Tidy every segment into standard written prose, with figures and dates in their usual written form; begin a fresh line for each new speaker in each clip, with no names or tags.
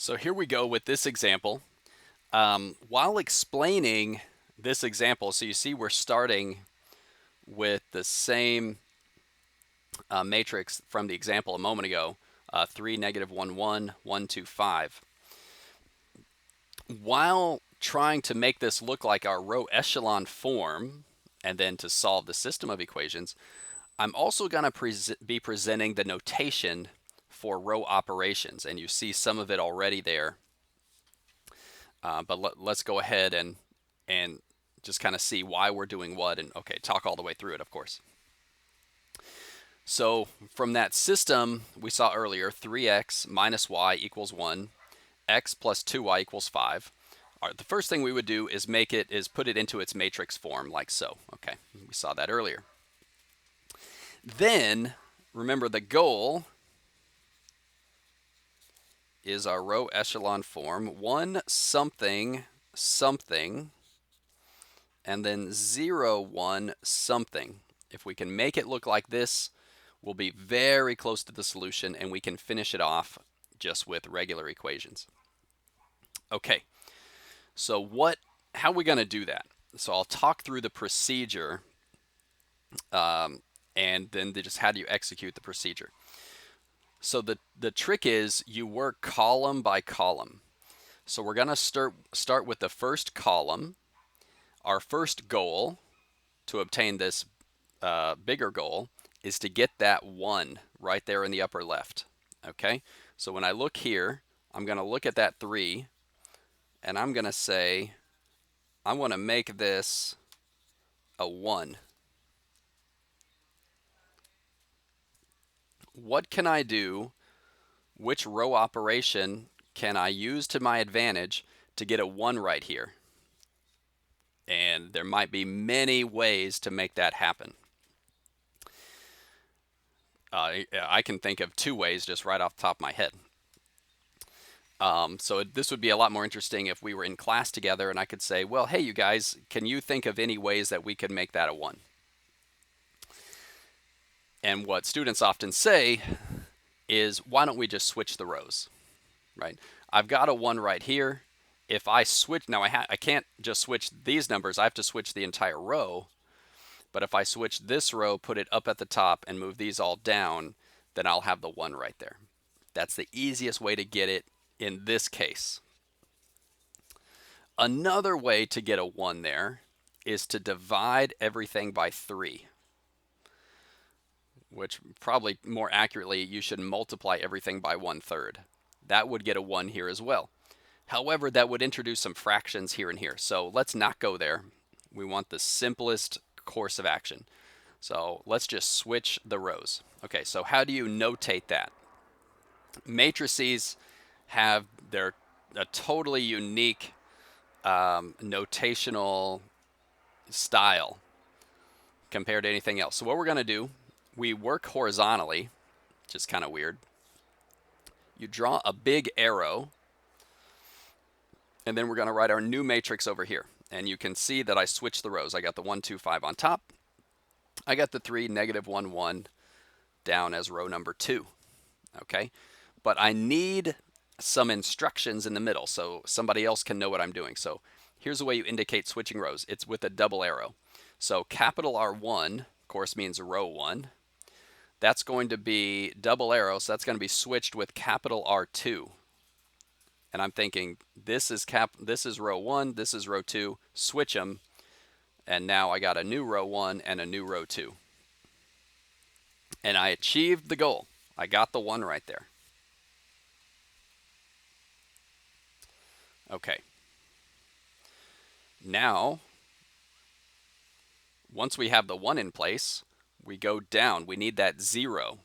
So here we go with this example. While explaining this example, so you see we're starting with the same matrix from the example a moment ago, 3, negative 1, 1, 1, 2, 5. While trying to make this look like our row echelon form, and then to solve the system of equations, I'm also going to be presenting the notation for row operations, and you see some of it already there. But let's go ahead and just kind of see why we're doing what, and okay, talk all the way through it, of course. So from that system we saw earlier, 3x minus y equals 1, x plus 2y equals 5. All right, the first thing we would do is put it into its matrix form like so. Okay, we saw that earlier. Then remember the goal is our row echelon form, 1 something something, and then 0 1 something. If we can make it look like this, we'll be very close to the solution, and we can finish it off just with regular equations. Okay, so how are we going to do that? So I'll talk through the procedure, and then just how do you execute the procedure. So the trick is you work column by column. So we're going to start with the first column. Our first goal to obtain this bigger goal is to get that 1 right there in the upper left. Okay, so when I look here, I'm going to look at that 3, and I'm going to say I want to make this a 1. What can I do? Which row operation can I use to my advantage to get a 1 right here? And there might be many ways to make that happen. I can think of 2 ways just right off the top of my head. So this would be a lot more interesting if we were in class together and I could say, well, hey, you guys, can you think of any ways that we could make that a 1? And what students often say is, why don't we just switch the rows, right? I've got a 1 right here. If I switch, now I can't just switch these numbers. I have to switch the entire row. But if I switch this row, put it up at the top, and move these all down, then I'll have the 1 right there. That's the easiest way to get it in this case. Another way to get a 1 there is to divide everything by 3, which probably more accurately, you should multiply everything by 1/3. That would get a 1 here as well. However, that would introduce some fractions here and here. So let's not go there. We want the simplest course of action. So let's just switch the rows. Okay, so how do you notate that? Matrices have a totally unique notational style compared to anything else. So what we're going to do, we work horizontally, which is kind of weird. You draw a big arrow, and then we're going to write our new matrix over here. And you can see that I switched the rows. I got the 1, 2, 5 on top. I got the 3, negative 1, 1 down as row number 2. Okay, but I need some instructions in the middle so somebody else can know what I'm doing. So here's the way you indicate switching rows. It's with a double arrow. So capital R1, of course, means row 1. That's going to be double arrow, so that's going to be switched with capital R2. And I'm thinking this is row 1, this is row 2, switch them, and now I got a new row 1 and a new row 2. And I achieved the goal. I got the 1 right there. Okay. Now, once we have the 1 in place, we go down. We need that 0.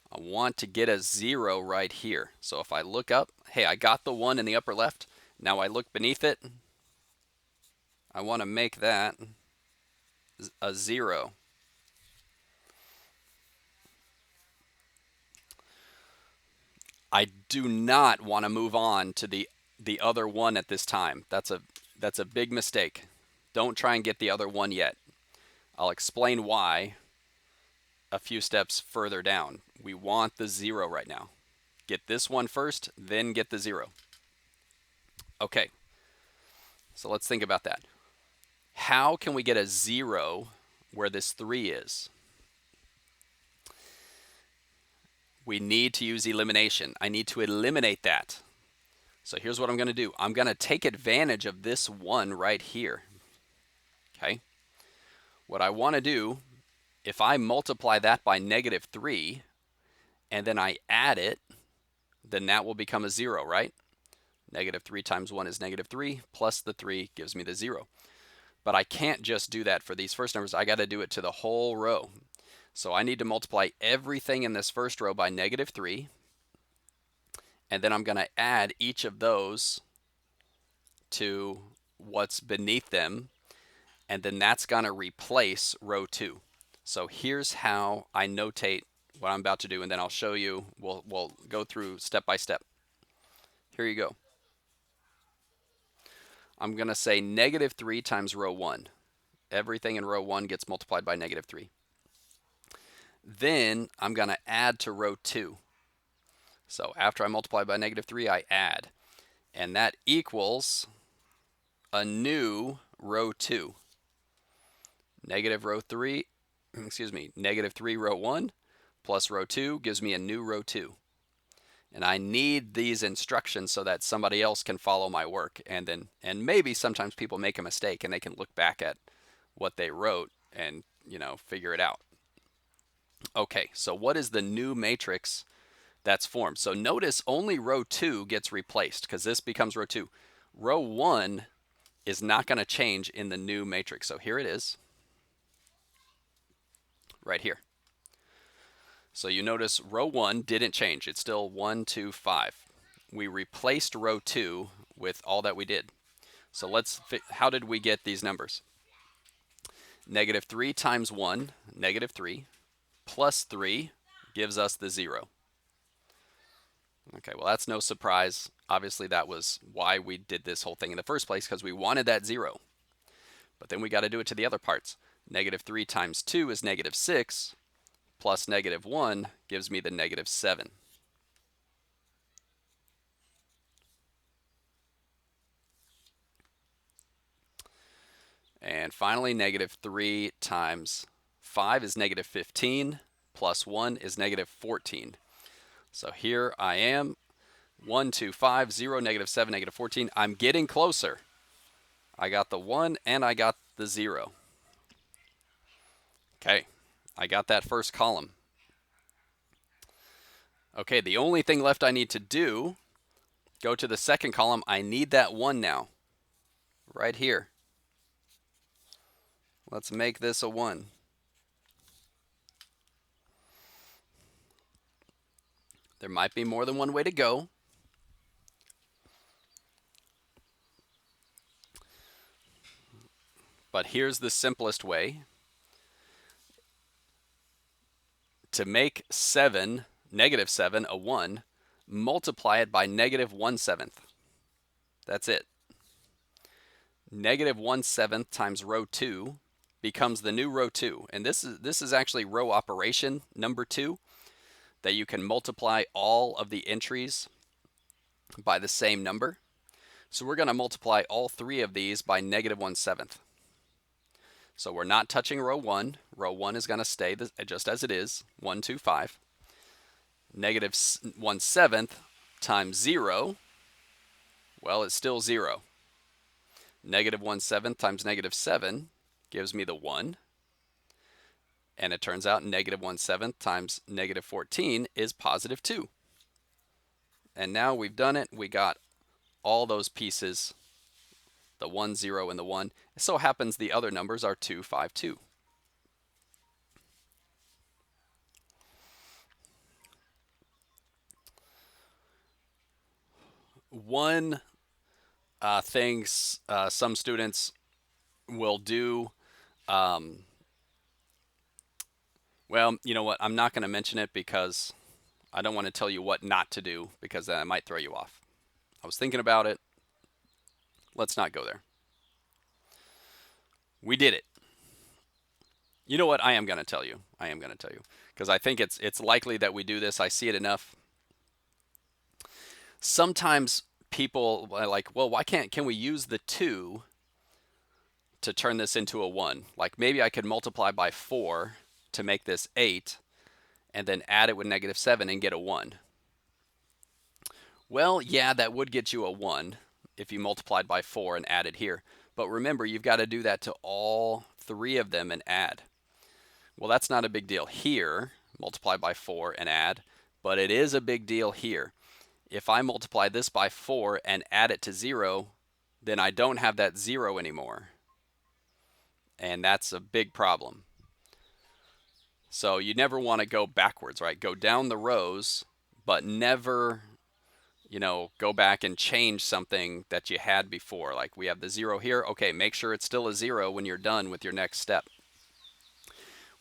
I want to get a 0 right here. So if I look up, hey, I got the 1 in the upper left. Now I look beneath it. I want to make that a 0. I do not want to move on to the other 1 at this time. That's a big mistake. Don't try and get the other 1 yet. I'll explain why a few steps further down. We want the 0 right now. Get this one first, then get the 0. Okay, so let's think about that. How can we get a 0 where this 3 is? We need to use elimination. I need to eliminate that. So here's what I'm going to do. I'm going to take advantage of this 1 right here. Okay. What I want to do, if I multiply that by -3 and then I add it, then that will become a 0, right? -3 times 1 is -3, plus the 3 gives me the 0. But I can't just do that for these first numbers. I got to do it to the whole row. So I need to multiply everything in this first row by -3. And then I'm going to add each of those to what's beneath them. And then that's going to replace row 2. So here's how I notate what I'm about to do, and then I'll show you. We'll go through step by step. Here you go. I'm going to say -3 times row 1. Everything in row 1 gets multiplied by -3. Then I'm going to add to row 2. So after I multiply by -3, I add. And that equals a new row 2. Negative row 3, excuse me, -3 row 1 plus row 2 gives me a new row 2. And I need these instructions so that somebody else can follow my work. And maybe sometimes people make a mistake and they can look back at what they wrote and, figure it out. Okay, so what is the new matrix that's formed? So notice only row 2 gets replaced because this becomes row 2. Row 1 is not going to change in the new matrix. So here it is, right here. So you notice row 1 didn't change. It's still 1, 2, 5. We replaced row 2 with all that we did. So how did we get these numbers? -3 times 1, -3, plus 3 gives us the 0. Okay, well, that's no surprise. Obviously, that was why we did this whole thing in the first place, because we wanted that 0. But then we got to do it to the other parts. -3 times 2 is -6, plus -1 gives me the -7. And finally, -3 times 5 is -15, plus 1 is -14. So here I am, 1, 2, 5, 0, -7, -14. I'm getting closer. I got the 1 and I got the 0. Okay, I got that first column. Okay, the only thing left I need to do, go to the second column. I need that 1 now, right here. Let's make this a 1. There might be more than one way to go. But here's the simplest way. To make -7 a 1, multiply it by -1/7. That's it. -1/7 times row 2 becomes the new row 2. And this is actually row operation number 2, that you can multiply all of the entries by the same number. So we're going to multiply all 3 of these by -1/7. So we're not touching row 1. Row 1 is going to stay just as it is, 1, 2, 5. -1/7 times 0, well, it's still 0. -1/7 times -7 gives me the 1. And it turns out -1/7 times -14 is +2. And now we've done it. We got all those pieces, the 1, 0, and the 1. It so happens the other numbers are 2, 5, 2. One thing some students will do, well, you know what? I'm not going to mention it because I don't want to tell you what not to do, because that might throw you off. I was thinking about it. Let's not go there. We did it. You know what? I am going to tell you. I am going to tell you because I think it's likely that we do this. I see it enough. Sometimes people are like, well, can we use the 2 to turn this into a 1? Like maybe I could multiply by 4 to make this 8 and then add it with -7 and get a 1. Well, yeah, that would get you a 1 if you multiplied by 4 and added here. But remember, you've got to do that to all 3 of them and add. Well, that's not a big deal here, multiply by 4 and add, but it is a big deal here. If I multiply this by 4 and add it to 0, then I don't have that 0 anymore. And that's a big problem. So you never want to go backwards, right? Go down the rows, but never, go back and change something that you had before. Like we have the 0 here. Okay, make sure it's still a 0 when you're done with your next step.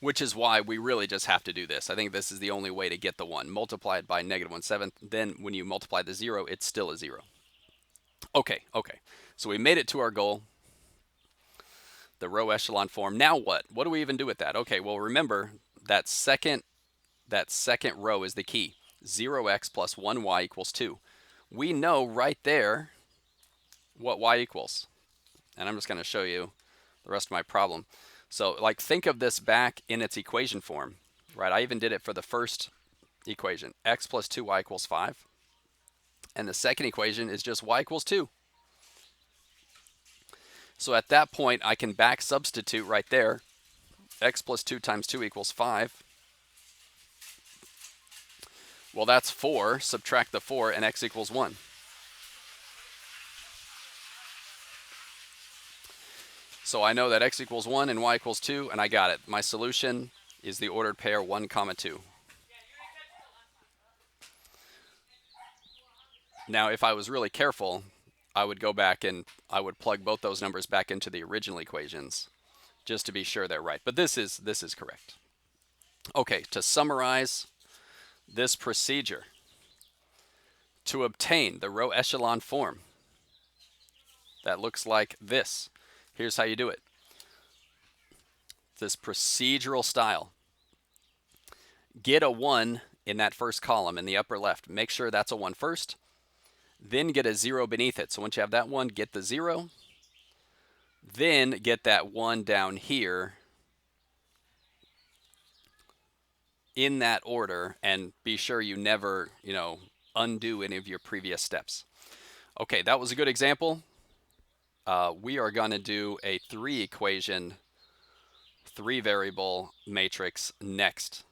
Which is why we really just have to do this. I think this is the only way to get the 1. Multiply it by -1/7. Then when you multiply the 0, it's still a 0. Okay. So we made it to our goal, the row echelon form. Now what? What do we even do with that? Okay, well remember that second row is the key. 0x plus 1y equals 2. We know right there what y equals. And I'm just going to show you the rest of my problem. So like think of this back in its equation form, right? I even did it for the first equation. X plus 2y equals 5. And the second equation is just y equals 2. So at that point, I can back substitute right there. X plus 2 times 2 equals 5. Well, that's 4. Subtract the 4 and x equals 1. So I know that x equals 1 and y equals 2, and I got it. My solution is the ordered pair 1, 2. Now, if I was really careful, I would go back and I would plug both those numbers back into the original equations just to be sure they're right. But this is correct. Okay, to summarize this procedure, to obtain the row echelon form that looks like this, here's how you do it. This procedural style. Get a 1 in that first column in the upper left. Make sure that's a 1 first. Then get a 0 beneath it. So once you have that 1, get the 0. Then get that 1 down here in that order, and be sure you never, undo any of your previous steps. Okay, that was a good example. We are going to do a 3 equation, 3 variable matrix next.